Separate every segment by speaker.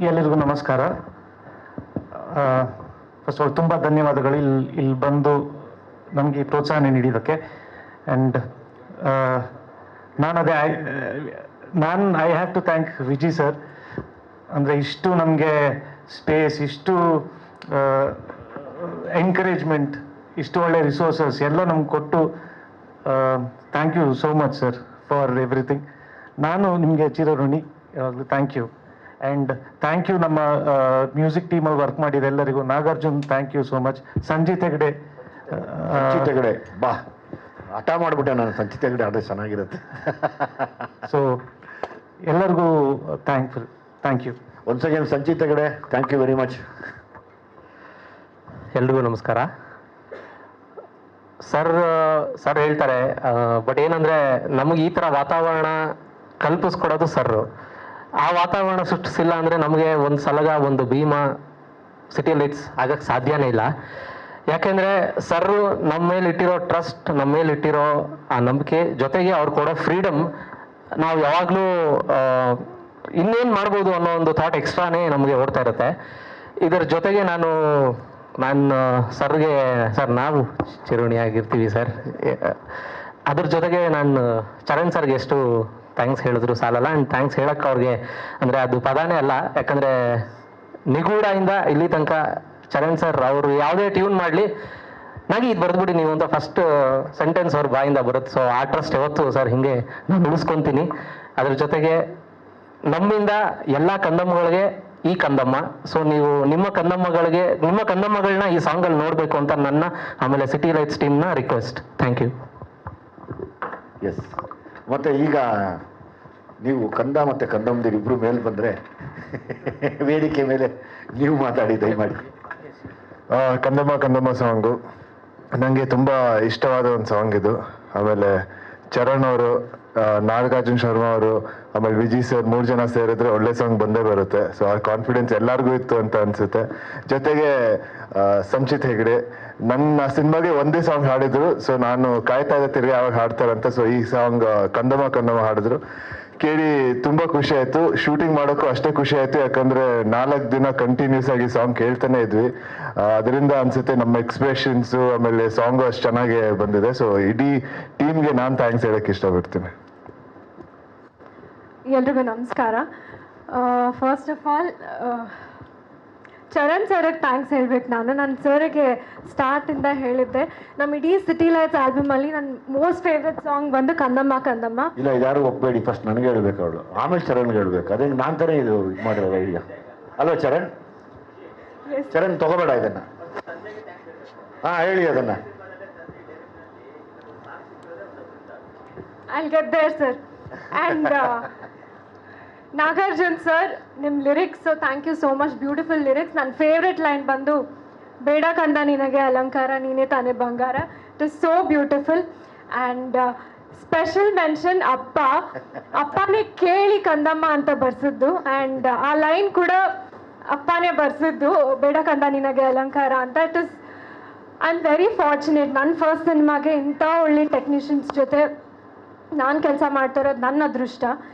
Speaker 1: ಎಲ್ಲರಿಗೂ ನಮಸ್ಕಾರ. First of all ತುಂಬ ಧನ್ಯವಾದಗಳು ಇಲ್ಲಿ ಬಂದು ನಮಗೆ ಪ್ರೋತ್ಸಾಹ ನೀಡಿದ್ದಕ್ಕೆ. And I have to thank Viji sir. ಅಂದರೆ ಇಷ್ಟು ನಮಗೆ ಸ್ಪೇಸ್, ಇಷ್ಟು ಎಂಕರೇಜ್ಮೆಂಟ್, ಇಷ್ಟು ಒಳ್ಳೆ ರಿಸೋರ್ಸಸ್ ಎಲ್ಲ ನಮ್ಗೆ ಕೊಟ್ಟು thank you so much sir for everything. ನಾನು ನಿಮಗೆ ಚಿರಋಣಿ, ಯಾವಾಗಲೂ thank you. And thank you ನಮ್ಮ ಮ್ಯೂಸಿಕ್ ಟೀಮಲ್ಲಿ ವರ್ಕ್ ಮಾಡಿದ ಎಲ್ಲರಿಗೂ. Nagarjun thank you so much. Sanjith Hegde
Speaker 2: ಬಾ ಹಠ ಮಾಡಿಬಿಟ್ಟೆ ನಾನು. ಸಂಚಿತ್ ಹೆಗ್ಡೆ ಆದರೆ ಚೆನ್ನಾಗಿರುತ್ತೆ.
Speaker 1: ಸೊ ಎಲ್ಲರಿಗೂ thank you.
Speaker 2: Once again Sanchith Hegde, thank you very much.
Speaker 3: ಎಲ್ರಿಗೂ ನಮಸ್ಕಾರ. ಸರ್ ಹೇಳ್ತಾರೆ, ಬಟ್ ಏನಂದರೆ ನಮಗೆ ಈ ಥರ ವಾತಾವರಣ ಕಲ್ಪಿಸ್ಕೊಡೋದು ಸರ್ರು. ಆ ವಾತಾವರಣ ಸೃಷ್ಟಿಸಿಲ್ಲ ಅಂದರೆ ನಮಗೆ ಒಂದು ಸಲಗ ಒಂದು ಭೀಮಾ ಸಿಟಿ ಲೈಟ್ಸ್ ಆಗಕ್ಕೆ ಸಾಧ್ಯನೇ ಇಲ್ಲ. ಯಾಕೆಂದರೆ ಸರ್ರು ನಮ್ಮ ಮೇಲೆ ಇಟ್ಟಿರೋ ಟ್ರಸ್ಟ್, ನಮ್ಮ ಮೇಲೆ ಇಟ್ಟಿರೋ ಆ ನಂಬಿಕೆ, ಜೊತೆಗೆ ಅವ್ರು ಕೊಡೋ ಫ್ರೀಡಮ್, ನಾವು ಯಾವಾಗಲೂ ಇನ್ನೇನು ಮಾಡ್ಬೋದು ಅನ್ನೋ ಒಂದು ಥಾಟ್ ಎಕ್ಸ್ಟ್ರಾನೇ ನಮಗೆ ಓಡ್ತಾ ಇರುತ್ತೆ. ಇದರ ಜೊತೆಗೆ ನಾನು ಸರ್ಗೆ ನಾವು ಚಿರುಣಿಯಾಗಿರ್ತೀವಿ ಸರ್. ಅದ್ರ ಜೊತೆಗೆ ನಾನು ಚರಣ್ ಸರ್ಗೆ ಎಷ್ಟು ಥ್ಯಾಂಕ್ಸ್ ಹೇಳಿದ್ರು ಸಾಲಲ್ಲ. ಆ್ಯಂಡ್ ಥ್ಯಾಂಕ್ಸ್ ಹೇಳಕ್ಕೆ ಅವ್ರಿಗೆ ಅಂದರೆ ಅದು ಪದಾನೇ ಅಲ್ಲ. ಯಾಕಂದರೆ ನಿಗೂಢದಿಂದ ಇಲ್ಲಿ ತನಕ ಚರಣ್ ಸರ್ ಅವರು ಯಾವುದೇ ಟ್ಯೂನ್ ಮಾಡಲಿ, ನನಗೆ ಇದು ಬರೆದ್ಬಿಡಿ ನೀವು ಅಂತ ಫಸ್ಟ್ ಸೆಂಟೆನ್ಸ್ ಅವ್ರ ಬಾಯಿಂದ ಬರುತ್ತೆ. ಸೊ ಆ ಟ್ರಸ್ಟ್ ಯಾವತ್ತು ಸರ್ ಹಿಂಗೆ ನಾನು ಉಳಿಸ್ಕೊತೀನಿ. ಅದ್ರ ಜೊತೆಗೆ ನಮ್ಮಿಂದ ಎಲ್ಲ ಕಂದಮ್ಮಗಳಿಗೆ ಈ ಕಂದಮ್ಮ. ಸೊ ನೀವು ನಿಮ್ಮ ಕಂದಮ್ಮಗಳನ್ನ ಈ ಸಾಂಗಲ್ಲಿ ನೋಡಬೇಕು ಅಂತ ನನ್ನ, ಆಮೇಲೆ ಸಿಟಿ ಲೈಟ್ಸ್ ಟೀಮ್ನ ರಿಕ್ವೆಸ್ಟ್. Thank you.
Speaker 2: ಎಸ್, ಮತ್ತು ಈಗ ನೀವು ಕಂದ ಮತ್ತು ಕಂದಮ್ಮದಿರು ಇಬ್ಬರು ಮೇಲೆ ಬಂದರೆ ವೇದಿಕೆ ಮೇಲೆ ನೀವು ಮಾತಾಡಿ ದಯಮಾಡಿ.
Speaker 4: ಕಂದಮ್ಮ ಸಾಂಗು ನನಗೆ ತುಂಬ ಇಷ್ಟವಾದ ಒಂದು ಸಾಂಗ್ ಇದು. ಆಮೇಲೆ ಚರಣ್ ಅವರು, ನಾಗಾರ್ಜುನ್ ಶರ್ಮಾ ಅವರು, ಆಮೇಲೆ ವಿಜಯ್ ಸರ್ 3 ಜನ ಸೇರಿದ್ರೆ ಒಳ್ಳೆ ಸಾಂಗ್ ಬಂದೇ ಬರುತ್ತೆ. ಸೊ ಆ ಕಾನ್ಫಿಡೆನ್ಸ್ ಎಲ್ಲರಿಗೂ ಇತ್ತು ಅಂತ ಅನ್ಸುತ್ತೆ. ಜೊತೆಗೆ ಸಂಚಿತ್ ಹೆಗ್ಡೆ ನನ್ನ ಸಿನಿಮಾಗೆ ಒಂದೇ ಸಾಂಗ್ ಹಾಡಿದ್ರು. ಸೊ ನಾನು ಕಾಯ್ತಾ ಇದ್ದೆ ತಿರ್ಗಿ ಯಾವಾಗ ಹಾಡ್ತಾರಂತ. ಸೊ ಈ ಸಾಂಗ್ ಕಂದಮ್ಮ ಹಾಡಿದ್ರು, ಕೇಳಿ ತುಂಬ ಖುಷಿ ಆಯಿತು. ಶೂಟಿಂಗ್ ಮಾಡೋಕ್ಕೂ ಅಷ್ಟೇ ಖುಷಿ ಆಯಿತು, ಯಾಕಂದರೆ 4 ದಿನ ಕಂಟಿನ್ಯೂಸ್ ಆಗಿ ಸಾಂಗ್ ಕೇಳ್ತಾನೆ ಇದ್ವಿ. ಅದರಿಂದ ಅನ್ಸುತ್ತೆ ನಮ್ಮ ಎಕ್ಸ್ಪ್ರೆಷನ್ಸು ಆಮೇಲೆ ಸಾಂಗು ಅಷ್ಟು ಚೆನ್ನಾಗಿ ಬಂದಿದೆ. ಸೊ ಇಡೀ ಟೀಮ್ಗೆ ನಾನು ಥ್ಯಾಂಕ್ಸ್ ಹೇಳಕ್ಕೆ ಇಷ್ಟಪಡ್ತೀನಿ.
Speaker 5: ಎಲ್ರಿಗೂ ನಮಸ್ಕಾರ. ಫಸ್ಟ್ ಆಫ್ ಆಲ್ ಚರಣ್ ಸರ್ಗೆ ಥ್ಯಾಂಕ್ಸ್ ಹೇಳ್ಬೇಕು. ನನ್ನ ಸರ್ಗೆ ಸ್ಟಾರ್ಟಿಂದ ಹೇಳಿದ್ದೆ, ನಮ್ಮ ಇಡೀ ಸಿಟಿ ಲೈಟ್ಸ್ ಆಲ್ಬಮಲ್ಲಿ ನನ್ನ ಮೋಸ್ಟ್ ಫೇವ್ರೆಟ್ ಸಾಂಗ್ ಬಂದು ಕಂದಮ್ಮ.
Speaker 2: ಇಲ್ಲ, ಇದ್ಯಾರು ಒಪ್ಪಬೇಡಿ, ಫಸ್ಟ್ ನನಗೆ ಹೇಳ್ಬೇಕು ಅವಳು, ಆಮೇಲೆ ಚರಣ್ಗೆ ಹೇಳ್ಬೇಕು. ಅದೇ ನಾನು ತಾನೇ ಇದು ಮಾಡಿರೋದು ಐಡಿಯಾ ಅಲ್ವಾ ಚರಣ್? ಚರಣ್ ತಗೋಬೇಡ ಇದನ್ನು. ಹೇಳಿ ಅದನ್ನು.
Speaker 5: I'll get there, sir. And Nagarjun sir, ನಿಮ್ಮ lyrics, thank you so much. Beautiful lyrics. ನನ್ನ ಫೇವ್ರೆಟ್ ಲೈನ್ ಬಂದು ಬೇಡ ಕಂದ ನಿನಗೆ ಅಲಂಕಾರ, ನೀನೇ ತಾನೇ ಬಂಗಾರ. It is so beautiful. And special mention ಅಪ್ಪನೇ ಕೇಳಿ ಕಂದಮ್ಮ ಅಂತ ಬರ್ಸಿದ್ದು. ಆ್ಯಂಡ್ ಆ ಲೈನ್ ಕೂಡ ಅಪ್ಪನೇ ಬರ್ಸಿದ್ದು, ಬೇಡ ಕಂದ ನಿನಗೆ ಅಲಂಕಾರ ಅಂತ. I am very fortunate. ನನ್ನ ಫಸ್ಟ್ ಸಿನಿಮಾಗೆ ಇಂಥ ಒಳ್ಳೆ ಟೆಕ್ನಿಷಿಯನ್ಸ್ ಜೊತೆ ನಾನು ಕೆಲಸ ಮಾಡ್ತಿರೋದು ನನ್ನ ಅದೃಷ್ಟ.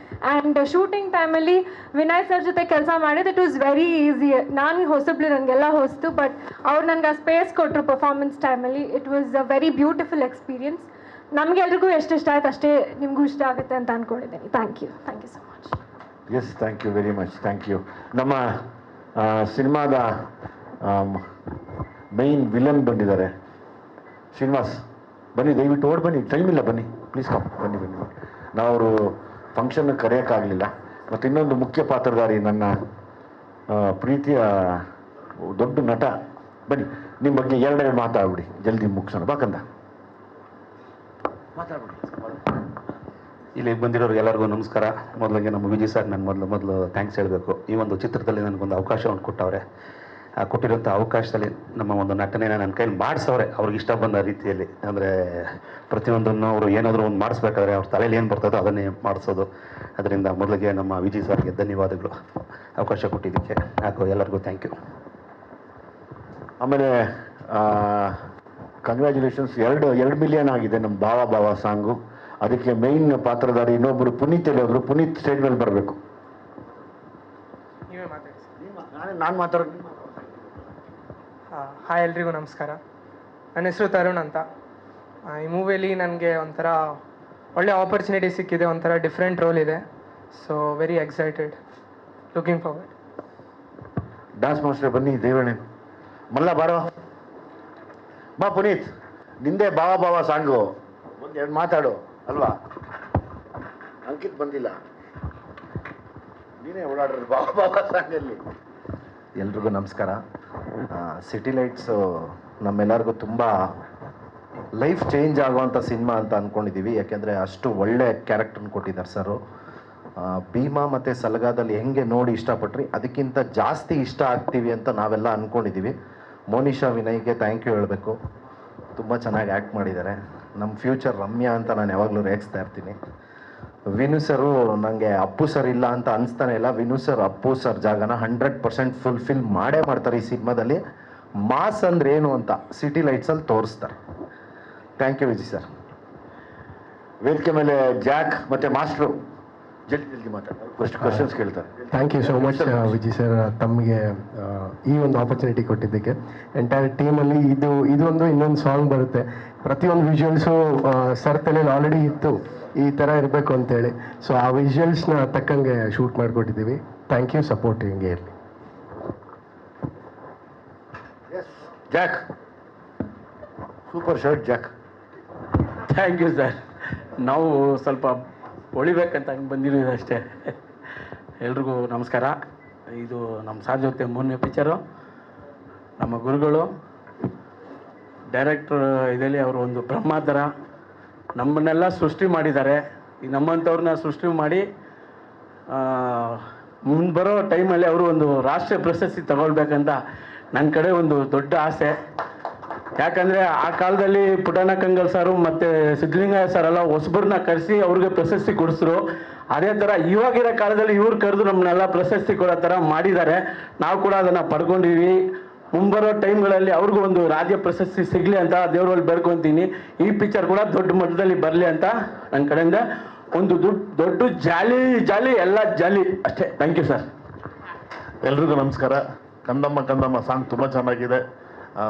Speaker 5: ಆ್ಯಂಡ್ ಶೂಟಿಂಗ್ ಟೈಮಲ್ಲಿ ವಿನಯ್ ಸರ್ ಜೊತೆ ಕೆಲಸ ಮಾಡಿದ್ದು ಇಟ್ ವಾಸ್ ವೆರಿ ಈಸಿ. ನಾನು ಹೊಸಬ್ಳು, ನನಗೆಲ್ಲ ಹೊಸ್ತು, ಬಟ್ ಅವ್ರು ನನಗೆ ಆ ಸ್ಪೇಸ್ ಕೊಟ್ಟರು ಪರ್ಫಾರ್ಮೆನ್ಸ್ ಟೈಮಲ್ಲಿ. It was a very beautiful experience. ನಮಗೆಲ್ರಿಗೂ ಎಷ್ಟು ಇಷ್ಟ ಆಯ್ತು ಅಷ್ಟೇ ನಿಮಗೂ ಇಷ್ಟ ಆಗುತ್ತೆ ಅಂತ ಅಂದ್ಕೊಂಡಿದ್ದೀನಿ. Thank you so much.
Speaker 2: Yes, thank you very much. Thank you. ನಮ್ಮ ಸಿನಿಮಾದ ಮೈನ್ ವಿಲನ್ ಬಂದಿದ್ದಾರೆ, ಶ್ರೀನಿವಾಸ್. ಬನ್ನಿ, ದಯವಿಟ್ಟು ಓಡ್ ಬನ್ನಿ, ಟೈಮ್ ಇಲ್ಲ, ಬನ್ನಿ ಪ್ಲೀಸ್ ಕಮ್, ಬನ್ನಿ. ನಾವು ಅವರು ಫಂಕ್ಷನ್ ಕರೆಯೋಕ್ಕಾಗಲಿಲ್ಲ. ಮತ್ತು ಇನ್ನೊಂದು ಮುಖ್ಯ ಪಾತ್ರಧಾರಿ, ನನ್ನ ಪ್ರೀತಿಯ ದೊಡ್ಡ ನಟ. ಬನ್ನಿ, ನಿಮ್ಮ ಬಗ್ಗೆ 2 ಮಾತಾಡ್ಬಿಡಿ, ಜಲ್ದಿ ಮುಗಿಸೋಣ. ಬಾಕಂದ ಮಾತಾಡ್ಬಿಡಿ.
Speaker 6: ಇಲ್ಲಿ ಬಂದಿರೋರು ಎಲ್ಲರಿಗೂ ನಮಸ್ಕಾರ. ಮೊದಲಿಗೆ ನಮ್ಮ ವಿಜಯ್ ಸರ್ ನಾನು ಮೊದಲು ಥ್ಯಾಂಕ್ಸ್ ಹೇಳಬೇಕು. ಈ ಒಂದು ಚಿತ್ರದಲ್ಲಿ ನನಗೊಂದು ಅವಕಾಶವನ್ನು ಕೊಟ್ಟವ್ರೆ. ಕೊಟ್ಟಿರೋಂಥ ಅವಕಾಶದಲ್ಲಿ ನಮ್ಮ ಒಂದು ನಟನೆನ ನನ್ನ ಕೈಲಿ ಮಾಡಿಸವ್ರೆ, ಅವ್ರಿಗೆ ಇಷ್ಟ ಬಂದ ರೀತಿಯಲ್ಲಿ. ಅಂದರೆ ಪ್ರತಿಯೊಂದನ್ನು ಅವರು ಏನಾದರೂ ಒಂದು ಮಾಡಿಸ್ಬೇಕಾದ್ರೆ ಅವ್ರ ತಲೆಯಲ್ಲಿ ಏನು ಬರ್ತದೋ ಅದನ್ನೇ ಮಾಡಿಸೋದು. ಅದರಿಂದ ಮೊದಲಿಗೆ ನಮ್ಮ ವಿಜಯ್ ಸರ್ಗೆ ಧನ್ಯವಾದಗಳು, ಅವಕಾಶ ಕೊಟ್ಟಿದ್ದಕ್ಕೆ. ಎಲ್ಲರಿಗೂ ಥ್ಯಾಂಕ್ ಯು.
Speaker 2: ಆಮೇಲೆ ಕಂಗ್ರ್ಯಾಚುಲೇಷನ್ಸ್. 2 ಮಿಲಿಯನ್ ಆಗಿದೆ ನಮ್ಮ ಭಾವ ಸಾಂಗು. ಅದಕ್ಕೆ ಮೇಯ್ನ್ ಪಾತ್ರಧಾರಿ ಇನ್ನೊಬ್ಬರು ಪುನೀತ್. ಎಲ್ಲೊಬ್ರು ಪುನೀತ್ ಸ್ಟೇಜ್ ಮೇಲೆ ಬರಬೇಕು.
Speaker 7: ನೀವೇ ಮಾತಾಡಿ ಸರ್.
Speaker 2: ನಾನು ಮಾತಾಡೋದು.
Speaker 7: ಹಾಯ್ ಎಲ್ರಿಗೂ ನಮಸ್ಕಾರ. ನನ್ನ ಹೆಸರು ತರುಣ್ ಅಂತ. ಈ ಮೂವಿಯಲ್ಲಿ ನನಗೆ ಒಂಥರ ಒಳ್ಳೆ ಆಪರ್ಚುನಿಟಿ ಸಿಕ್ಕಿದೆ, ಒಂಥರ ಡಿಫ್ರೆಂಟ್ ರೋಲ್ ಇದೆ. So very excited, looking forward.
Speaker 2: Dance master ಬನ್ನಿ, ದೇವಣ್ಣ ಮಲ್ಲ ಬಾರೋ ಬಾ. ಪುನೀತ್, ನಿಂದೆ ಬಾವ ಬಾವ ಸಾಂಗು ಒಂದೆರಡು ಮಾತಾಡು ಅಲ್ವಾ? ಅಂಕಿತ್ ಬಂದಿಲ್ಲ, ನೀನೇ ಓಡಾಡ್ರಿ ಬಾವ ಬಾವ ಸಾಂಗಲ್ಲಿ.
Speaker 8: ಎಲ್ರಿಗೂ ನಮಸ್ಕಾರ. ಸಿಟಿ ಲೈಟ್ಸು ನಮ್ಮೆಲ್ಲರಿಗೂ ತುಂಬ ಲೈಫ್ ಚೇಂಜ್ ಆಗುವಂಥ ಸಿನಿಮಾ ಅಂತ ಅಂದ್ಕೊಂಡಿದ್ದೀವಿ. ಯಾಕೆಂದರೆ ಅಷ್ಟು ಒಳ್ಳೆ ಕ್ಯಾರೆಕ್ಟರ್ನ ಕೊಟ್ಟಿದ್ದಾರೆ ಸರು. ಭೀಮಾ ಮತ್ತು ಸಲಗಾದಲ್ಲಿ ಹೆಂಗೆ ನೋಡಿ ಇಷ್ಟಪಟ್ರಿ ಅದಕ್ಕಿಂತ ಜಾಸ್ತಿ ಇಷ್ಟ ಆಗ್ತೀವಿ ಅಂತ ನಾವೆಲ್ಲ ಅಂದ್ಕೊಂಡಿದ್ದೀವಿ. ಮೋನಿಶಾ ವಿನಯ್ಗೆ ಥ್ಯಾಂಕ್ ಯು ಹೇಳಬೇಕು, ತುಂಬ ಚೆನ್ನಾಗಿ ಆ್ಯಕ್ಟ್ ಮಾಡಿದ್ದಾರೆ. ನಮ್ಮ ಫ್ಯೂಚರ್ ರಮ್ಯಾ ಅಂತ ನಾನು ಯಾವಾಗಲೂ ರೇಗಿಸ್ತಾ ಇರ್ತೀನಿ. ವಿನು ಸರು ನನಗೆ ಅಪ್ಪು ಸರ್ ಇಲ್ಲ ಅಂತ ಅನಿಸ್ತಾನೆ ಇಲ್ಲ. ವಿನು ಸರ್ ಅಪ್ಪು ಸರ್ ಜಾಗನ 100% ಫುಲ್ಫಿಲ್ ಮಾಡೇ ಮಾಡ್ತಾರೆ ಈ ಸಿನಿಮಾದಲ್ಲಿ. ಮಾಸ್ ಅಂದ್ರೆ ಏನು ಅಂತ ಸಿಟಿ ಲೈಟ್ಸಲ್ಲಿ ತೋರಿಸ್ತಾರೆ. Thank you Vijay sir.
Speaker 2: ವೇದಿಕೆ ಮೇಲೆ ಜಾಕ್ ಮತ್ತೆ ಮಾಸ್ಟ್ರು ಜಲ್ದಿ ಜಲ್ದಿ ಮಾತಾಡ್ತಾರೆ, ಫಸ್ಟ್ ಕ್ವಶನ್ಸ್ ಕೇಳ್ತಾರೆ.
Speaker 9: Thank you so much Vijay sir, ತಮಗೆ ಈ ಒಂದು ಆಪರ್ಚುನಿಟಿ ಕೊಟ್ಟಿದ್ದಕ್ಕೆ. ಎಂಟೈರ್ ಟೀಮಲ್ಲಿ ಇದೊಂದು ಇನ್ನೊಂದು ಸಾಂಗ್ ಬರುತ್ತೆ. ಪ್ರತಿಯೊಂದು ವಿಜುವಲ್ಸು ಸರ್ ತಲೆಯಲ್ಲಿ ಆಲ್ರೆಡಿ ಇತ್ತು ಈ ಥರ ಇರಬೇಕು ಅಂತೇಳಿ. ಸೊ ಆ ವಿಜುವಲ್ಸ್ನ ತಕ್ಕಂಗೆ ಶೂಟ್ ಮಾಡಿಕೊಟ್ಟಿದ್ದೀವಿ. ಥ್ಯಾಂಕ್ ಯು, ಸಪೋರ್ಟ್ ಹಿಂಗೆ ಇರಲಿ.
Speaker 2: Jack, super shirt Jack.
Speaker 10: Thank you sir. ನಾವು ಸ್ವಲ್ಪ ಹೊಳಿಬೇಕಂತ ಹಂಗೆ ಬಂದಿರೋದು ಅಷ್ಟೇ. ಎಲ್ರಿಗೂ ನಮಸ್ಕಾರ. ಇದು ನಮ್ಮ ಸಾರ್ ಜೊತೆ 3ನೇ ಪಿಕ್ಚರು. ನಮ್ಮ ಗುರುಗಳು ಡೈರೆಕ್ಟ್ರ್ ಇದರಲ್ಲಿ ಅವರು ಒಂದು ಬ್ರಹ್ಮ ಥರ ನಮ್ಮನ್ನೆಲ್ಲ ಸೃಷ್ಟಿ ಮಾಡಿದ್ದಾರೆ. ಈ ನಮ್ಮಂಥವ್ರನ್ನ ಸೃಷ್ಟಿ ಮಾಡಿ ಮುಂದೆ ಬರೋ ಟೈಮಲ್ಲಿ ಅವರು ಒಂದು ರಾಷ್ಟ್ರೀಯ ಪ್ರಶಸ್ತಿ ತಗೊಳ್ಬೇಕಂತ ನನ್ನ ಕಡೆ ಒಂದು ದೊಡ್ಡ ಆಸೆ. ಯಾಕಂದರೆ ಆ ಕಾಲದಲ್ಲಿ ಪುಟ್ಟಣ್ಣ ಕಂಗಲ್ ಸಾರು ಮತ್ತು ಸಿದ್ಧಲಿಂಗಯ್ಯ ಸರ್ ಎಲ್ಲ ಹೊಸಬರನ್ನ ಕರೆಸಿ ಅವ್ರಿಗೆ ಪ್ರಶಸ್ತಿ ಕೊಡಿಸಿದ್ರು. ಅದೇ ಥರ ಇವಾಗಿರೋ ಕಾಲದಲ್ಲಿ ಇವ್ರು ಕರೆದು ನಮ್ಮನ್ನೆಲ್ಲ ಪ್ರಶಸ್ತಿ ಕೊಡೋ ಥರ ಮಾಡಿದ್ದಾರೆ. ನಾವು ಕೂಡ ಅದನ್ನು ಪಡ್ಕೊಂಡಿವಿ. ಮುಂಬರೋ ಟೈಮ್ಗಳಲ್ಲಿ ಅವ್ರಿಗೂ ಒಂದು ರಾಜ್ಯ ಪ್ರಶಸ್ತಿ ಸಿಗಲಿ ಅಂತ ದೇವರಲ್ಲಿ ಬೇಡ್ಕೊತೀನಿ. ಈ ಪಿಕ್ಚರ್ ಕೂಡ ದೊಡ್ಡ ಮಟ್ಟದಲ್ಲಿ ಬರಲಿ ಅಂತ ನನ್ನ ಕಡೆಯಿಂದ ಒಂದು ದೊಡ್ಡ ಜಾಲಿ ಎಲ್ಲ ಜಾಲಿ ಅಷ್ಟೇ. Thank you sir.
Speaker 11: ಎಲ್ರಿಗೂ ನಮಸ್ಕಾರ. ಕಂದಮ್ಮ ಸಾಂಗ್ ತುಂಬ ಚೆನ್ನಾಗಿದೆ,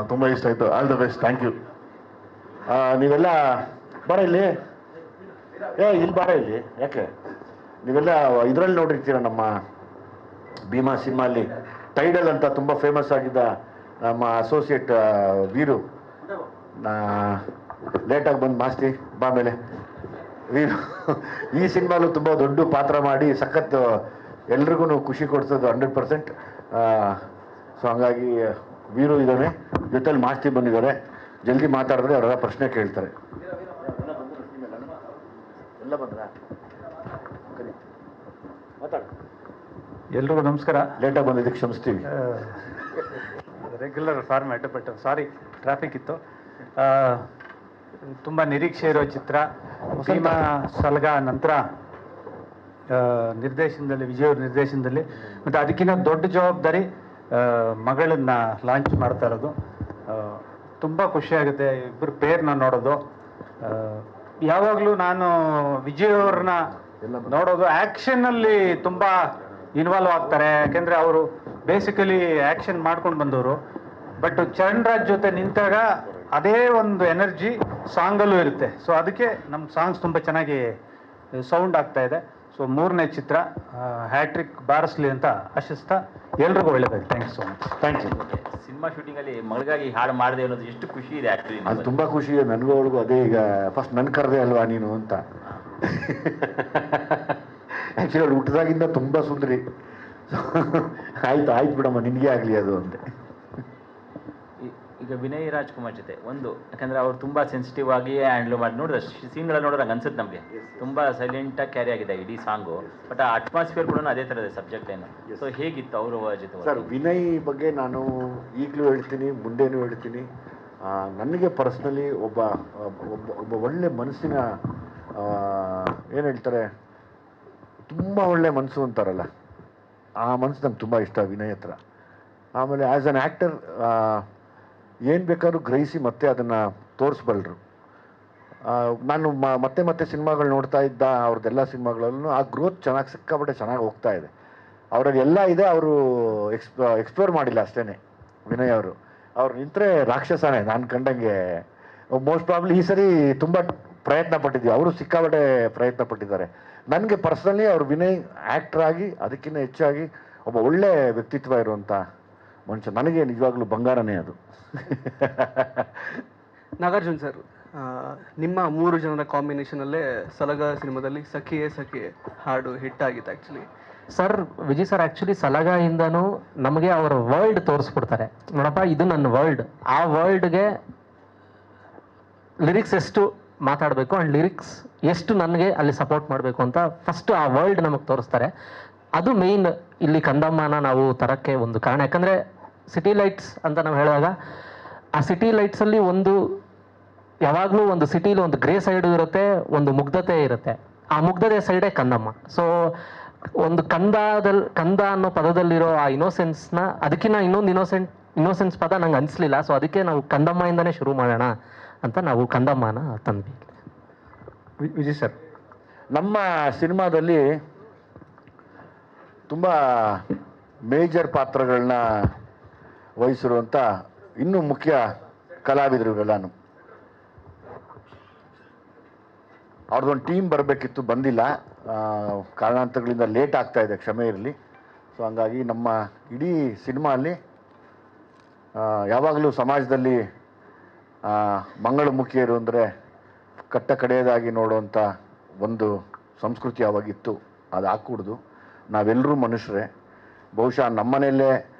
Speaker 11: ತುಂಬ ಇಷ್ಟ ಆಯಿತು. All the best. Thank you.
Speaker 2: ನೀವೆಲ್ಲ ಬಾರ ಇಲ್ಲಿ, ಇಲ್ಲಿ ಬಾರ ಇಲ್ಲಿ. ಯಾಕೆ ನೀವೆಲ್ಲ ಇದರಲ್ಲಿ ನೋಡಿರ್ತೀರ, ನಮ್ಮ ಭೀಮಾ ಸಿನಿಮಾಲಿ ಟೈಡಲ್ ಅಂತ ತುಂಬ ಫೇಮಸ್ ಆಗಿದ್ದ ನಮ್ಮ ಅಸೋಸಿಯೇಟ್ ವೀರು ಲೇಟಾಗಿ ಬಂದು ಮಾಸ್ತಿ ಬಾ ಮೇಲೆ ವೀರು ಈ ಸಿನಿಮಾಲು ತುಂಬ ದೊಡ್ಡ ಪಾತ್ರ ಮಾಡಿ ಸಖತ್ ಎಲ್ರಿಗೂ ಖುಷಿ ಕೊಡ್ಸೋದು 100%. ಸೊ ಹಂಗಾಗಿ ವೀರು ಇದ್ದಾನೆ, ಜೊತೆಲಿ ಮಾಸ್ತಿ ಬಂದಿದ್ದಾರೆ. ಜಲ್ದಿ ಮಾತಾಡಿದ್ರೆ ಅವರೆಲ್ಲ ಪ್ರಶ್ನೆ ಕೇಳ್ತಾರೆ. ಎಲ್ಲ ಬಂದ್ರ ಮಾತಾಡ.
Speaker 1: ಎಲ್ರಿಗೂ ನಮಸ್ಕಾರ.
Speaker 2: ಲೇಟಾಗಿ ಬಂದಿದ್ದಕ್ಕೆ ಕ್ಷಮಿಸ್ತೀವಿ.
Speaker 1: Regular format, but sorry traffic ಇತ್ತು. ತುಂಬ ನಿರೀಕ್ಷೆ ಇರೋ ಚಿತ್ರ. ಭೀಮಾ ಸಲಗಾ ನಂತರ ನಿರ್ದೇಶನದಲ್ಲಿ, ವಿಜಯ್ ಅವ್ರ ನಿರ್ದೇಶನದಲ್ಲಿ, ಮತ್ತು ಅದಕ್ಕಿಂತ ದೊಡ್ಡ ಜವಾಬ್ದಾರಿ ಮಗಳನ್ನ ಲಾಂಚ್ ಮಾಡ್ತಾ ಇರೋದು. ತುಂಬ ಖುಷಿಯಾಗುತ್ತೆ ಇಬ್ಬರು ಪೇರ್ನ ನೋಡೋದು. ಯಾವಾಗಲೂ ನಾನು ವಿಜಯ್ ಅವ್ರನ್ನ ನೋಡೋದು ಆ್ಯಕ್ಷನಲ್ಲಿ ತುಂಬ ಇನ್ವಾಲ್ವ್ ಆಗ್ತಾರೆ. ಯಾಕೆಂದರೆ ಅವರು ಬೇಸಿಕಲಿ ಆ್ಯಕ್ಷನ್ ಮಾಡ್ಕೊಂಡು ಬಂದವರು. ಬಟ್ ಚರಣ್ ರಾಜ್ ಜೊತೆ ನಿಂತಾಗ ಅದೇ ಒಂದು ಎನರ್ಜಿ ಸಾಂಗಲ್ಲೂ ಇರುತ್ತೆ. ಸೊ ಅದಕ್ಕೆ ನಮ್ಮ ಸಾಂಗ್ಸ್ ತುಂಬ ಚೆನ್ನಾಗಿ ಸೌಂಡ್ ಆಗ್ತಾ ಇದೆ. ಸೊ 3ನೇ ಚಿತ್ರ ಹ್ಯಾಟ್ರಿಕ್ ಬಾರಿಸ್ಲಿ ಅಂತ ಆಶಿಸ್ತಾ ಎಲ್ರಿಗೂ ಒಳ್ಳೆಯದಾಗಿ. Thank you so much.
Speaker 2: Thank you.
Speaker 12: Cinema ಶೂಟಿಂಗಲ್ಲಿ ಮಗಳಿಗಾಗಿ ಹಾಡು ಮಾಡಿದೆ ಅನ್ನೋದು ಎಷ್ಟು ಖುಷಿ ಇದೆ ಆ್ಯಕ್ಚುಲಿ.
Speaker 2: ಅದು ತುಂಬ ಖುಷಿ ಇದೆ ನನಗೂ ಅವಳಿಗೂ. ಅದೇ ಈಗ ಫಸ್ಟ್ ನನ್ನ ಕರೆದೆ ಅಲ್ವಾ ನೀನು ಅಂತ. ಆ್ಯಕ್ಚುಲಿ ಅವ್ಳು ಹುಟ್ಟಿದಾಗಿಂದ ತುಂಬ ಸುಂದರಿ. ಆಯ್ತು ಬಿಡಮ್ಮ, ನಿನಗೆ ಆಗಲಿ ಅದು ಅಂತೆ.
Speaker 12: ಈಗ ವಿನಯ್ ರಾಜ್ಕುಮಾರ್ ಜೊತೆ ಒಂದು, ಯಾಕಂದ್ರೆ ಅವ್ರು ತುಂಬಾ ಸೆನ್ಸಿಟಿವ್ ಆಗಿ ಹ್ಯಾಂಡಲ್ ಮಾಡಿ ನೋಡಿದ್ರೆ ಸೀನ್ಗಳಲ್ಲಿ ನೋಡಿದ್ರೆ ಹಂಗೆ ಅನ್ಸುತ್ತೆ ನಮಗೆ. ತುಂಬಾ ಸೈಲೆಂಟಾಗಿ ಕ್ಯಾರಿ ಆಗಿದೆ ಇಡೀ ಸಾಂಗು. ಬಟ್ ಆ ಅಟ್ಮಾಸ್ಫಿಯರ್ ಕೂಡ ಅದೇ ಥರ ಇದೆ, ಸಬ್ಜೆಕ್ಟ್ ಏನು. ಸೊ ಹೇಗಿತ್ತು ಅವ್ರ ಜೊತೆ?
Speaker 2: ಸರ್, ವಿನಯ್ ಬಗ್ಗೆ ನಾನು ಈಗಲೂ ಹೇಳ್ತೀನಿ, ಮುಂದೇನೂ ಹೇಳ್ತೀನಿ. ನನಗೆ ಪರ್ಸ್ನಲಿ ಒಬ್ಬ ಒಳ್ಳೆ ಮನಸ್ಸಿನ, ಏನು ಹೇಳ್ತಾರೆ, ತುಂಬ ಒಳ್ಳೆ ಮನಸ್ಸು ಅಂತಾರಲ್ಲ, ಆ ಮನಸ್ಸು ನಂಗೆ ತುಂಬ ಇಷ್ಟ ವಿನಯ್ ಹತ್ರ. ಆಮೇಲೆ ಆ್ಯಸ್ ಅನ್ ಆ್ಯಕ್ಟರ್ ಏನು ಬೇಕಾದ್ರೂ ಗ್ರಹಿಸಿ ಮತ್ತೆ ಅದನ್ನು ತೋರಿಸ್ಬಲ್ರು. ನಾನು ಮತ್ತೆ ಸಿನಿಮಾಗಳು ನೋಡ್ತಾ ಇದ್ದ ಅವ್ರದ್ದೆಲ್ಲ ಸಿನಿಮಾಗಳಲ್ಲೂ ಆ ಗ್ರೋತ್ ಸಿಕ್ಕಾಪಟ್ಟೆ ಚೆನ್ನಾಗಿ ಹೋಗ್ತಾ ಇದೆ. ಅವರಲ್ಲಿ ಎಲ್ಲ ಇದೆ, ಅವರು ಎಕ್ಸ್ಪ್ಲೋರ್ ಮಾಡಿಲ್ಲ ಅಷ್ಟೇ. ವಿನಯ್ ಅವ್ರು ನಿಂತರೆ ರಾಕ್ಷಸನೇ ನಾನು ಕಂಡಂಗೆ. ಮೋಸ್ಟ್ ಪ್ರಾಬ್ಲಿ ಈ ಸರಿ ತುಂಬ ಪ್ರಯತ್ನ ಪಟ್ಟಿದ್ದೀವಿ, ಅವರು ಸಿಕ್ಕಾಪಟ್ಟೆ ಪ್ರಯತ್ನ ಪಟ್ಟಿದ್ದಾರೆ. ನನಗೆ ಪರ್ಸ್ನಲಿ ಅವ್ರು ವಿನಯ್ ಆ್ಯಕ್ಟರ್ ಆಗಿ ಅದಕ್ಕಿಂತ ಹೆಚ್ಚಾಗಿ ಒಬ್ಬ ಒಳ್ಳೆ ವ್ಯಕ್ತಿತ್ವ ಇರುವಂಥ ಮನುಷ್ಯ. ನನಗೆ ನಿಜವಾಗ್ಲೂ ಬಂಗಾರನೇ ಅದು.
Speaker 13: ನಾಗಾರ್ಜುನ್ ಸರ್, ನಿಮ್ಮ 3 ಜನರ ಕಾಂಬಿನೇಷನಲ್ಲೇ ಸಲಗ ಸಿನಿಮಾದಲ್ಲಿ ಸಖಿಯೇ ಸಖಿಯೇ ಹಾಡು ಹಿಟ್ ಆಗಿತ್ತು actually.
Speaker 3: Sir Vijay sir actually ಸಲಗಾಯಿಂದನೂ ನಮಗೆ ಅವರ ವರ್ಲ್ಡ್ ತೋರಿಸ್ಬಿಡ್ತಾರೆ. ನೋಡಪ್ಪ ಇದು ನನ್ನ ವರ್ಲ್ಡ್, ಆ ವರ್ಲ್ಡ್ಗೆ ಲಿರಿಕ್ಸ್ ಎಷ್ಟು ಮಾತಾಡಬೇಕು ಆ್ಯಂಡ್ ಲಿರಿಕ್ಸ್ ಎಷ್ಟು ನನಗೆ ಅಲ್ಲಿ ಸಪೋರ್ಟ್ ಮಾಡಬೇಕು ಅಂತ ಫಸ್ಟ್ ಆ ವರ್ಲ್ಡ್ ನಮಗೆ ತೋರಿಸ್ತಾರೆ. ಅದು ಮೇಯ್ನ್ ಇಲ್ಲಿ ಕಂದಮ್ಮನ ನಾವು ತರಕ್ಕೆ ಒಂದು ಕಾರಣ. ಯಾಕಂದರೆ ಸಿಟಿ ಲೈಟ್ಸ್ ಅಂತ ನಾವು ಹೇಳಿದಾಗ ಆ ಸಿಟಿ ಲೈಟ್ಸಲ್ಲಿ ಒಂದು ಯಾವಾಗಲೂ ಒಂದು ಸಿಟಿಲಿ ಒಂದು ಗ್ರೇ ಸೈಡು ಇರುತ್ತೆ, ಒಂದು ಮುಗ್ಧತೆ ಇರುತ್ತೆ. ಆ ಮುಗ್ಧತೆ ಸೈಡೇ ಕಂದಮ್ಮ. ಸೊ ಒಂದು ಕಂದ ಅನ್ನೋ ಪದದಲ್ಲಿರೋ ಆ ಇನೋಸೆನ್ಸ್ನ ಅದಕ್ಕಿಂತ ಇನ್ನೊಂದು ಇನ್ನೋಸೆನ್ಸ್ ಪದ ನಂಗೆ ಅನಿಸ್ಲಿಲ್ಲ. ಸೊ ಅದಕ್ಕೆ ನಾವು ಕಂದಮ್ಮಯಿಂದನೇ ಶುರು ಮಾಡೋಣ ಅಂತ ನಾವು ಕಂದಮ್ಮನ ತಂದ್ವಿ.
Speaker 2: ವಿಜಯ್ ಸರ್, ನಮ್ಮ ಸಿನಿಮಾದಲ್ಲಿ ತುಂಬ ಮೇಜರ್ ಪಾತ್ರಗಳನ್ನ ವಹಿಸಿರುವಂಥ ಇನ್ನೂ ಮುಖ್ಯ ಕಲಾವಿದರು ಇವೆಲ್ಲನೂ. ಅವ್ರದ್ದೊಂದು ಟೀಮ್ ಬರಬೇಕಿತ್ತು, ಬಂದಿಲ್ಲ. ಕಾರಣಾಂತರಗಳಿಂದ ಲೇಟ್ ಆಗ್ತಾ ಇದೆ, ಕ್ಷಮೆ ಇರಲಿ. ಸೊ ಹಂಗಾಗಿ ನಮ್ಮ ಇಡೀ ಸಿನಿಮಾ ಯಾವಾಗಲೂ ಸಮಾಜದಲ್ಲಿ ಮಂಗಳಮುಖಿಯರು ಅಂದರೆ ಕಟ್ಟ ಕಡೆಯದಾಗಿ ನೋಡುವಂಥ ಒಂದು ಸಂಸ್ಕೃತಿ ಅವಾಗಿತ್ತು. ಅದು ಹಾಕೂಡ್ದು. ನಾವೆಲ್ಲರೂ ಮನುಷ್ಯರೇ. ಬಹುಶಃ ನಮ್ಮನೆಯಲ್ಲೇ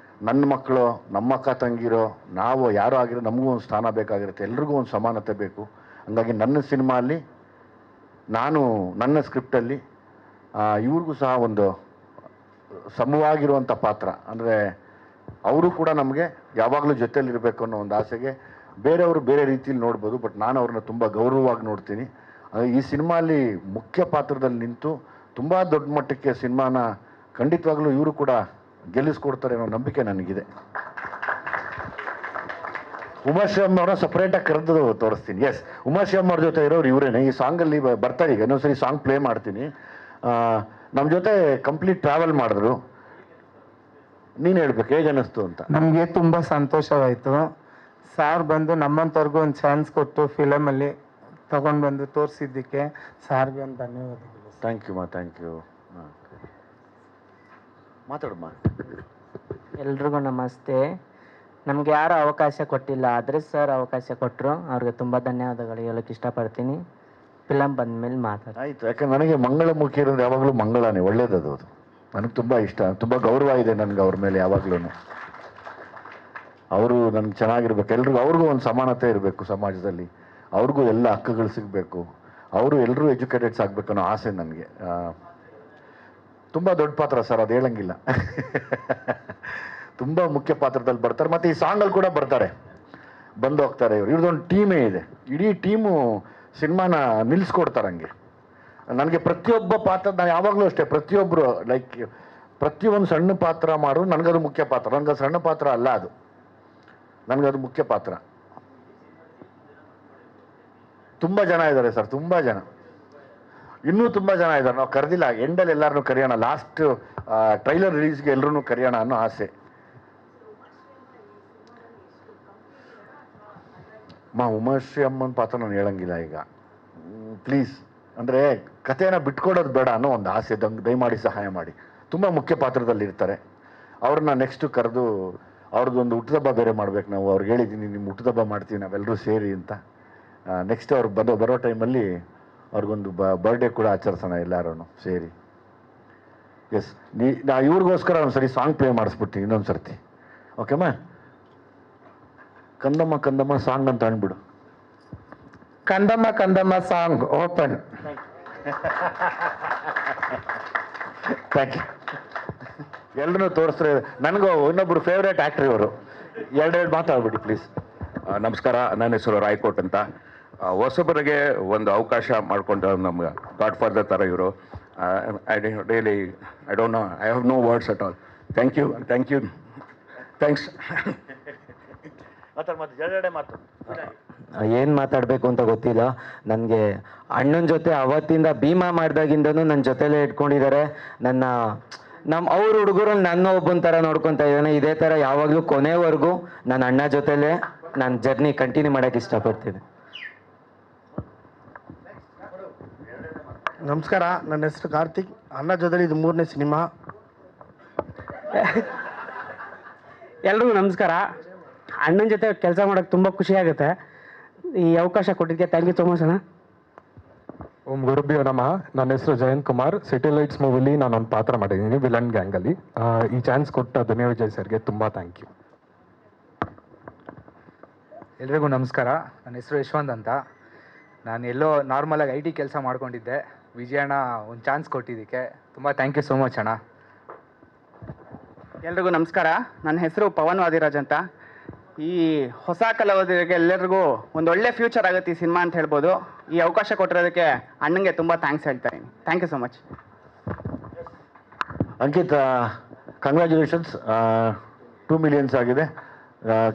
Speaker 2: ನನ್ನ ಮಕ್ಕಳು, ನಮ್ಮ ಅಕ್ಕ ತಂಗಿರೋ, ನಾವು ಯಾರೋ ಆಗಿರೋ ನಮಗೂ ಒಂದು ಸ್ಥಾನ ಬೇಕಾಗಿರುತ್ತೆ, ಎಲ್ರಿಗೂ ಒಂದು ಸಮಾನತೆ ಬೇಕು. ಹಂಗಾಗಿ ನನ್ನ ಸಿನಿಮಾಲ್ಲಿ ನಾನು ನನ್ನ ಸ್ಕ್ರಿಪ್ಟಲ್ಲಿ ಇವ್ರಿಗೂ ಸಹ ಒಂದು ಸಮವಾಗಿರುವಂಥ ಪಾತ್ರ, ಅಂದರೆ ಅವರು ಕೂಡ ನಮಗೆ ಯಾವಾಗಲೂ ಜೊತೆಯಲ್ಲಿರಬೇಕು ಅನ್ನೋ ಒಂದು ಆಸೆಗೆ ಬೇರೆಯವರು ಬೇರೆ ರೀತಿಯಲ್ಲಿ ನೋಡ್ಬೋದು, ಬಟ್ ನಾನು ಅವ್ರನ್ನ ತುಂಬ ಗೌರವವಾಗಿ ನೋಡ್ತೀನಿ. ಈ ಸಿನಿಮಾಲಿ ಮುಖ್ಯ ಪಾತ್ರದಲ್ಲಿ ನಿಂತು ತುಂಬ ದೊಡ್ಡ ಮಟ್ಟಕ್ಕೆ ಸಿನಿಮಾನ ಖಂಡಿತವಾಗ್ಲೂ ಇವರು ಕೂಡ ಗೆಲ್ಲಿಸ್ಕೊಡ್ತಾರೆ ಅನ್ನೋ ನಂಬಿಕೆ ನನಗಿದೆ. ಉಮಾಶ್ರೀ ಅವರ ಸಪ್ರೇಟಾಗಿ ಕರೆದು ತೋರಿಸ್ತೀನಿ. ಎಸ್, ಉಮಾಶ್ರೀ ಅವ್ರ ಜೊತೆ ಇರೋರು ಇವರೇನೆ. ಈ ಸಾಂಗಲ್ಲಿ ಬರ್ತಾರೆ, ಈಗ ಇನ್ನೊಂದ್ಸರಿ ಸಾಂಗ್ ಪ್ಲೇ ಮಾಡ್ತೀನಿ. ನಮ್ಮ ಜೊತೆ ಕಂಪ್ಲೀಟ್ ಟ್ರಾವೆಲ್ ಮಾಡಿದ್ರು. ನೀನು ಹೇಳ್ಬೇಕು ಹೇಗೆ ಅನ್ನಿಸ್ತು ಅಂತ.
Speaker 14: ನಮಗೆ ತುಂಬ ಸಂತೋಷವಾಯಿತು. ಸಾರ್ ಬಂದು ನಮ್ಮಂಥವ್ರಿಗೂ ಒಂದು ಚಾನ್ಸ್ ಕೊಟ್ಟು ಫಿಲಮಲ್ಲಿ ತಗೊಂಡು ಬಂದು ತೋರಿಸಿದ್ದಕ್ಕೆ ಸಾರ್ಗೆ ಒಂದು ಧನ್ಯವಾದಗಳು.
Speaker 2: Thank you thank you. ಮಾತಾಡಮ್ಮ.
Speaker 15: ಎಲ್ರಿಗೂ ನಮಸ್ತೆ. ನಮಗೆ ಯಾರು ಅವಕಾಶ ಕೊಟ್ಟಿಲ್ಲ, ಆದರೆ ಸರ್ ಅವಕಾಶ ಕೊಟ್ಟರು, ಅವ್ರಿಗೆ ತುಂಬ ಧನ್ಯವಾದಗಳು ಹೇಳೋಕ್ಕೆ ಇಷ್ಟಪಡ್ತೀನಿ. ಫಿಲಮ್ ಬಂದಮೇಲೆ ಮಾತಾಡ್ತೀನಿ.
Speaker 2: ಆಯಿತು. ಯಾಕಂದ್ರೆ ನನಗೆ ಮಂಗಳಮುಖಿ ಇರೋದು ಯಾವಾಗಲೂ ಮಂಗಳನೇ, ಒಳ್ಳೇದದು. ಅದು ನನಗೆ ತುಂಬ ಇಷ್ಟ, ತುಂಬ ಗೌರವ ಇದೆ ನನಗೆ ಅವ್ರ ಮೇಲೆ ಯಾವಾಗಲೂ. ಅವರು ನನಗೆ ಚೆನ್ನಾಗಿರ್ಬೇಕು, ಎಲ್ರಿಗೂ ಅವ್ರಿಗೂ ಒಂದು ಸಮಾನತೆ ಇರಬೇಕು ಸಮಾಜದಲ್ಲಿ, ಅವ್ರಿಗೂ ಎಲ್ಲ ಹಕ್ಕುಗಳು ಸಿಗಬೇಕು, ಅವರು ಎಲ್ಲರೂ ಎಜುಕೇಟೆಡ್ಸ್ ಆಗಬೇಕು ಅನ್ನೋ ಆಸೆ ನನಗೆ. ತುಂಬ ದೊಡ್ಡ ಪಾತ್ರ ಸರ್, ಅದು ಹೇಳಂಗಿಲ್ಲ. ತುಂಬ ಮುಖ್ಯ ಪಾತ್ರದಲ್ಲಿ ಬರ್ತಾರೆ, ಮತ್ತು ಈ ಸಾಂಗಲ್ಲಿ ಕೂಡ ಬರ್ತಾರೆ, ಬಂದು ಹೋಗ್ತಾರೆ. ಇವ್ರದ್ದೊಂದು ಟೀಮೇ ಇದೆ, ಇಡೀ ಟೀಮು ಸಿನಿಮಾನ ನಿಲ್ಲಿಸ್ಕೊಡ್ತಾರೆ. ಹಂಗೆ ನನಗೆ ಪ್ರತಿಯೊಬ್ಬ ಪಾತ್ರ, ನಾನು ಯಾವಾಗಲೂ ಅಷ್ಟೇ, ಪ್ರತಿಯೊಬ್ಬರು ಲೈಕ್ ಪ್ರತಿಯೊಂದು ಸಣ್ಣ ಪಾತ್ರ ಮಾಡೋದು ನನಗದು ಮುಖ್ಯ ಪಾತ್ರ. ನನಗದು ಸಣ್ಣ ಪಾತ್ರ ಅಲ್ಲ, ಅದು ನನಗದು ಮುಖ್ಯ ಪಾತ್ರ. ತುಂಬ ಜನ ಇದ್ದಾರೆ ಸರ್, ತುಂಬ ಜನ, ಇನ್ನೂ ತುಂಬ ಜನ ಇದ್ದಾರೆ. ನಾವು ಕರೆದಿಲ್ಲ, ಎಂಡಲ್ಲಿ ಎಲ್ಲರನ್ನೂ ಕರೆಯೋಣ, ಲಾಸ್ಟ್ ಟ್ರೈಲರ್ ರಿಲೀಸ್ಗೆ ಎಲ್ಲರೂ ಕರೆಯೋಣ ಅನ್ನೋ ಆಸೆ. ಉಮಾಶ್ರೀ ಅಮ್ಮನ ಪಾತ್ರ ನಾನು ಹೇಳಂಗಿಲ್ಲ ಈಗ, ಪ್ಲೀಸ್. ಅಂದರೆ ಕಥೆನ ಬಿಟ್ಕೊಡೋದು ಬೇಡ ಅನ್ನೋ ಒಂದು ಆಸೆ, ದಯಮಾಡಿ ಸಹಾಯ ಮಾಡಿ. ತುಂಬ ಮುಖ್ಯ ಪಾತ್ರದಲ್ಲಿ ಇರ್ತಾರೆ. ಅವ್ರನ್ನ ನೆಕ್ಸ್ಟು ಕರೆದು ಅವ್ರದ್ದೊಂದು ಹುಟ್ಟುಹಬ್ಬ ಬೇರೆ ಮಾಡ್ಬೇಕು ನಾವು. ಅವ್ರಿಗೆ ಹೇಳಿದ್ದೀನಿ, ನಿಮ್ಮ ಹುಟ್ಟುಹಬ್ಬ ಮಾಡ್ತೀವಿ ನಾವೆಲ್ಲರೂ ಸೇರಿ ಅಂತ. ನೆಕ್ಸ್ಟ್ ಅವ್ರು ಬರೋ ಟೈಮಲ್ಲಿ ಅವ್ರಿಗೊಂದು ಬರ್ಡೇ ಕೂಡ ಆಚರಿಸೋಣ ಎಲ್ಲರೂ ಸೇರಿ. ಎಸ್, ನಾ ಇವ್ರಿಗೋಸ್ಕರ ಒಂದು ಸರಿ ಸಾಂಗ್ ಪ್ಲೇ ಮಾಡಿಸ್ಬಿಡ್ತೀನಿ ಇನ್ನೊಂದು ಸರ್ತಿ. ಓಕೆಮ್ಮ? ಕಂದಮ್ಮ ಕಂದಮ್ಮ ಸಾಂಗ್ ಅಂತ ಅಂದ್ಬಿಡು.
Speaker 14: Kandamma Kandamma song open.
Speaker 2: Thank you. ಎಲ್ಲರೂ ತೋರಿಸ್ತಾರೆ. ನನಗೂ ಇನ್ನೊಬ್ರು ಫೇವ್ರೇಟ್ ಆ್ಯಕ್ಟ್ರ್ ಇವರು. ಎರಡೆರಡು ಮಾತಾಡ್ಬಿಡಿ ಪ್ಲೀಸ್.
Speaker 16: ನಮಸ್ಕಾರ, ನನ್ನ ಹೆಸರು ರಾಯ್ಕೋಟ್ ಅಂತ. ಹೊಸಬರಿಗೆ ಒಂದು ಅವಕಾಶ ಮಾಡಿಕೊಂಡು ನಮ್ಗೆ ಗಾಡ್ ಫಾದರ್ ಥರ ಇವರು. Really I don't know, I have no words at all. Thank you thanks.
Speaker 15: ಏನು ಮಾತಾಡಬೇಕು ಅಂತ ಗೊತ್ತಿಲ್ಲ ನನಗೆ. ಅಣ್ಣನ ಜೊತೆ ಅವತ್ತಿಂದ ಭೀಮಾ ಮಾಡಿದಾಗಿಂದನೂ ನನ್ನ ಜೊತೆಲೇ ಇಟ್ಕೊಂಡಿದ್ದಾರೆ.
Speaker 17: ಅವ್ರ ಹುಡುಗರು ನನ್ನ ಒಬ್ಬನ ಥರ ನೋಡ್ಕೊತಾ ಇದ್ದಾನೆ. ಇದೇ ಥರ ಯಾವಾಗಲೂ ಕೊನೆವರೆಗೂ ನನ್ನ ಅಣ್ಣ ಜೊತೆಲೇ ನಾನು ಜರ್ನಿ ಕಂಟಿನ್ಯೂ ಮಾಡೋಕ್ಕೆ ಇಷ್ಟಪಡ್ತೀನಿ.
Speaker 18: ನಮಸ್ಕಾರ, ನನ್ನ ಹೆಸರು ಕಾರ್ತಿಕ್. ಅಣ್ಣ ಜೊತೆಲಿ ಇದು 3ನೇ ಸಿನಿಮಾ.
Speaker 19: ಎಲ್ರಿಗೂ ನಮಸ್ಕಾರ. ಅಣ್ಣನ ಜೊತೆ ಕೆಲಸ ಮಾಡೋಕ್ಕೆ ತುಂಬ ಖುಷಿ ಆಗುತ್ತೆ. ಈ ಅವಕಾಶ ಕೊಟ್ಟಿದ್ದಕ್ಕೆ ಥ್ಯಾಂಕ್ ಯು ಸೋ ಮಚ್ ಅಣ್ಣ.
Speaker 20: ಓಂ ಗುರುಭ್ಯೋ ನಮಃ. ನನ್ನ ಹೆಸರು ಜಯಂತ್ ಕುಮಾರ್. ಸಿಟಿ ಲೈಟ್ಸ್ ಮೂವಿಲಿ ನಾನೊಂದು ಪಾತ್ರ ಮಾಡಿದ್ದೀನಿ, ವಿಲನ್ ಗ್ಯಾಂಗಲ್ಲಿ. ಈ ಚಾನ್ಸ್ ಕೊಟ್ಟ ದುನಿಯಾ ವಿಜಯ್ ಸರ್ಗೆ ತುಂಬ ಥ್ಯಾಂಕ್ ಯು.
Speaker 21: ಎಲ್ರಿಗೂ ನಮಸ್ಕಾರ. ನನ್ನ ಹೆಸರು ಯಶವಂತ್ ಅಂತ. ನಾನು ಎಲ್ಲೋ ನಾರ್ಮಲಾಗಿ IT ಕೆಲಸ ಮಾಡ್ಕೊಂಡಿದ್ದೆ. ವಿಜಯಣ್ಣ ಒಂದು ಚಾನ್ಸ್ ಕೊಟ್ಟಿದ್ದಕ್ಕೆ ತುಂಬ ಥ್ಯಾಂಕ್ ಯು ಸೋ ಮಚ್ ಅಣ್ಣ.
Speaker 22: ಎಲ್ರಿಗೂ ನಮಸ್ಕಾರ. ನನ್ನ ಹೆಸರು ಪವನ್ ವಾದಿರಾಜ್ ಅಂತ. ಈ ಹೊಸ ಕಲಾವಿದರಿಗೆ ಎಲ್ಲರಿಗೂ ಒಂದು ಒಳ್ಳೆ ಫ್ಯೂಚರ್ ಆಗುತ್ತೆ ಈ ಸಿನಿಮಾ ಅಂತ ಹೇಳ್ಬೋದು. ಈ ಅವಕಾಶ ಕೊಟ್ಟಿರೋದಕ್ಕೆ ಅಣ್ಣಂಗೆ ತುಂಬ ಥ್ಯಾಂಕ್ಸ್ ಹೇಳ್ತಾ ಇದ್ದೀನಿ. Thank you so much.
Speaker 2: Ankit, congratulations, 2 millions ಆಗಿದೆ.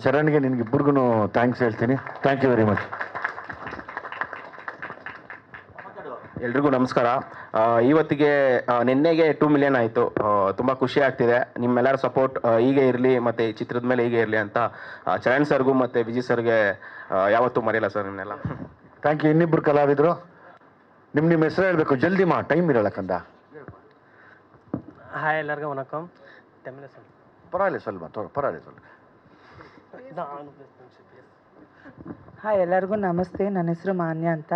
Speaker 2: ಚರಣ್ಗೆ ನಿನಗಿಬ್ಬರಿಗೂ ಥ್ಯಾಂಕ್ಸ್ ಹೇಳ್ತೀನಿ. Thank you very much.
Speaker 23: ಎಲ್ರಿಗೂ ನಮಸ್ಕಾರ. ಇವತ್ತಿಗೆ ನಿನ್ನೆಗೆ 2 ಮಿಲಿಯನ್ ಆಯಿತು. ತುಂಬ ಖುಷಿ ಆಗ್ತಿದೆ. ನಿಮ್ಮೆಲ್ಲರ ಸಪೋರ್ಟ್ ಹೀಗೆ ಇರಲಿ ಮತ್ತು ಈ ಚಿತ್ರದ ಮೇಲೆ ಹೀಗೆ ಇರಲಿ ಅಂತ ಚರಣ್ ಸರ್ಗೂ ಮತ್ತು ವಿಜಯ್ ಸರ್ಗೆ ಯಾವತ್ತೂ ಮರೆಯಲ್ಲ ಸರ್ ನಿಮ್ಮನ್ನೆಲ್ಲ.
Speaker 2: Thank you. ಇನ್ನಿಬ್ಬರು ಕಲಾವಿದರು, ನಿಮ್ಮ ಹೆಸರು ಹೇಳಬೇಕು, ಜಲ್ದಿ ಮಾ, ಟೈಮ್ ಇರಲ್ಲ ಕಂದ.
Speaker 24: ಹಾಯ್ ಎಲ್ಲರಿಗೂ ವಣಕಂ.
Speaker 2: ಪರವಾಗಿಲ್ಲ ಸ್ವಲ್ಪ ಪರವಾಗಿಲ್ಲ ಸ್ವಲ್ಪ.
Speaker 25: ಹಾಯ್ ಎಲ್ಲರಿಗೂ ನಮಸ್ತೆ. ನನ್ನ ಹೆಸರು ಮಾನ್ಯ ಅಂತ.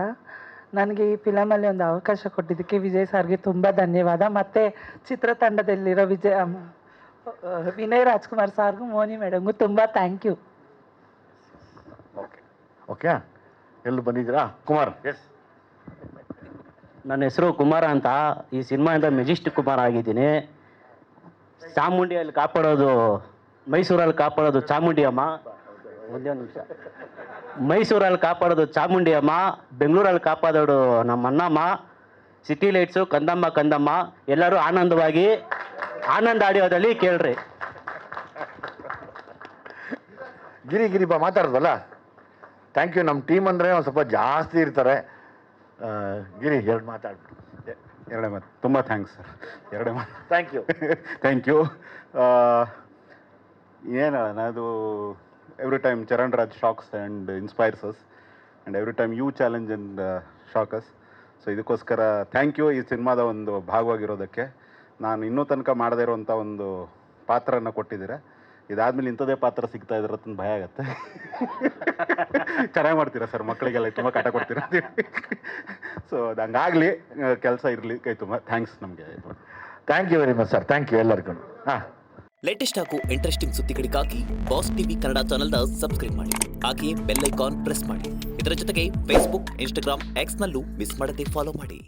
Speaker 25: ನನಗೆ ಈ ಫಿಲಮಲ್ಲಿ ಒಂದು ಅವಕಾಶ ಕೊಟ್ಟಿದ್ದಕ್ಕೆ ವಿಜಯ್ ಸರ್ಗೆ ತುಂಬ ಧನ್ಯವಾದ. ಮತ್ತು ಚಿತ್ರತಂಡದಲ್ಲಿರೋ ವಿನಯ್ ರಾಜ್ಕುಮಾರ್ ಸರ್ಗೂ ಮೋನಿ ಮೇಡಮ್ಗೂ ತುಂಬ ಥ್ಯಾಂಕ್ ಯು.
Speaker 2: ಓಕೆ, ಎಲ್ಲೂ ಬಂದಿದ್ದೀರಾ? ಕುಮಾರ್. ಎಸ್,
Speaker 24: ನನ್ನ ಹೆಸರು ಕುಮಾರ ಅಂತ. ಈ ಸಿನಿಮಾಯಿಂದ ಮೆಜೆಸ್ಟಿಕ್ ಕುಮಾರ್ ಆಗಿದ್ದೀನಿ. ಚಾಮುಂಡಿಯಲ್ಲಿ ಕಾಪಾಡೋದು, ಮೈಸೂರಲ್ಲಿ ಕಾಪಾಡೋದು ಚಾಮುಂಡಿ ಅಮ್ಮ. ಒಂದೇ ಒಂದು ನಿಮಿಷ. ಮೈಸೂರಲ್ಲಿ ಕಾಪಾಡೋದು ಚಾಮುಂಡಿ ಅಮ್ಮ, ಬೆಂಗಳೂರಲ್ಲಿ ಕಾಪಾಡೋದು ನಮ್ಮ ಅಣ್ಣಮ್ಮ. ಸಿಟಿ ಲೈಟ್ಸು ಕಂದಮ್ಮ ಎಲ್ಲರೂ ಆನಂದವಾಗಿ ಆನಂದ ಆಡಿಯೋದಲ್ಲಿ ಕೇಳ್ರಿ.
Speaker 2: ಗಿರಿ ಬಾ, ಮಾತಾಡೋದಲ್ಲ. Thank you. ನಮ್ಮ ಟೀಮ್ ಅಂದರೆ ಒಂದು ಸ್ವಲ್ಪ ಜಾಸ್ತಿ ಇರ್ತಾರೆ. ಗಿರಿ, ಎರಡು ಮಾತಾಡ್ಬಿಟ್ಟು.
Speaker 6: ಎರಡೇ ಮಾತು. ತುಂಬ ಥ್ಯಾಂಕ್ಸ್ ಸರ್. ಎರಡೇ ಮಾತು.
Speaker 2: Thank you.
Speaker 6: Thank you. ಏನಲ್ಲ, ಅದು every time Charan Raj shocks and inspires us, and every time you challenge and shock us. So ಇದಕ್ಕೋಸ್ಕರ ಥ್ಯಾಂಕ್ ಯು. ಈ ಸಿನಿಮಾದ ಒಂದು ಭಾಗವಾಗಿರೋದಕ್ಕೆ. ನಾನು ಇನ್ನೂ ತನಕ ಮಾಡದೇ ಇರೋವಂಥ ಒಂದು ಪಾತ್ರನ ಕೊಟ್ಟಿದ್ದೀರಾ. ಇದಾದ್ಮೇಲೆ ಇಂಥದೇ ಪಾತ್ರ ಸಿಗ್ತಾ ಇದ್ರೆ ಅಂತ ಭಯ ಆಗುತ್ತೆ. ಚೆನ್ನಾಗಿ ಮಾಡ್ತೀರಾ ಸರ್, ಮಕ್ಕಳಿಗೆಲ್ಲ ತುಂಬ ಕಾಟ ಕೊಡ್ತೀರಾ. ಸೊ ಅದು ಹಂಗಾಗಲಿ, ಕೆಲಸ ಇರಲಿ. ಕೈ ತುಂಬ ಥ್ಯಾಂಕ್ಸ್ ನಮಗೆ.
Speaker 2: Thank you very much sir. Thank you ಎಲ್ಲರಿಗೂ. ಹಾಂ,
Speaker 26: ಲೇಟೆಸ್ಟ್ ಹಾಗೂ ಇಂಟ್ರೆಸ್ಟಿಂಗ್ ಸುದ್ದಿಗಳಿಗಾಗಿ ಬಾಸ್ ಟಿವಿ ಕನ್ನಡ ಚಾನೆಲ್ನ ಸಬ್ಸ್ಕ್ರೈಬ್ ಮಾಡಿ. ಹಾಗೆಯೇ ಬೆಲ್ ಐಕಾನ್ ಪ್ರೆಸ್ ಮಾಡಿ. ಇದರ ಜೊತೆಗೆ ಫೇಸ್ಬುಕ್, ಇನ್ಸ್ಟಾಗ್ರಾಮ್, ಎಕ್ಸ್ನಲ್ಲೂ ಮಿಸ್ ಮಾಡದೆ ಫಾಲೋ ಮಾಡಿ.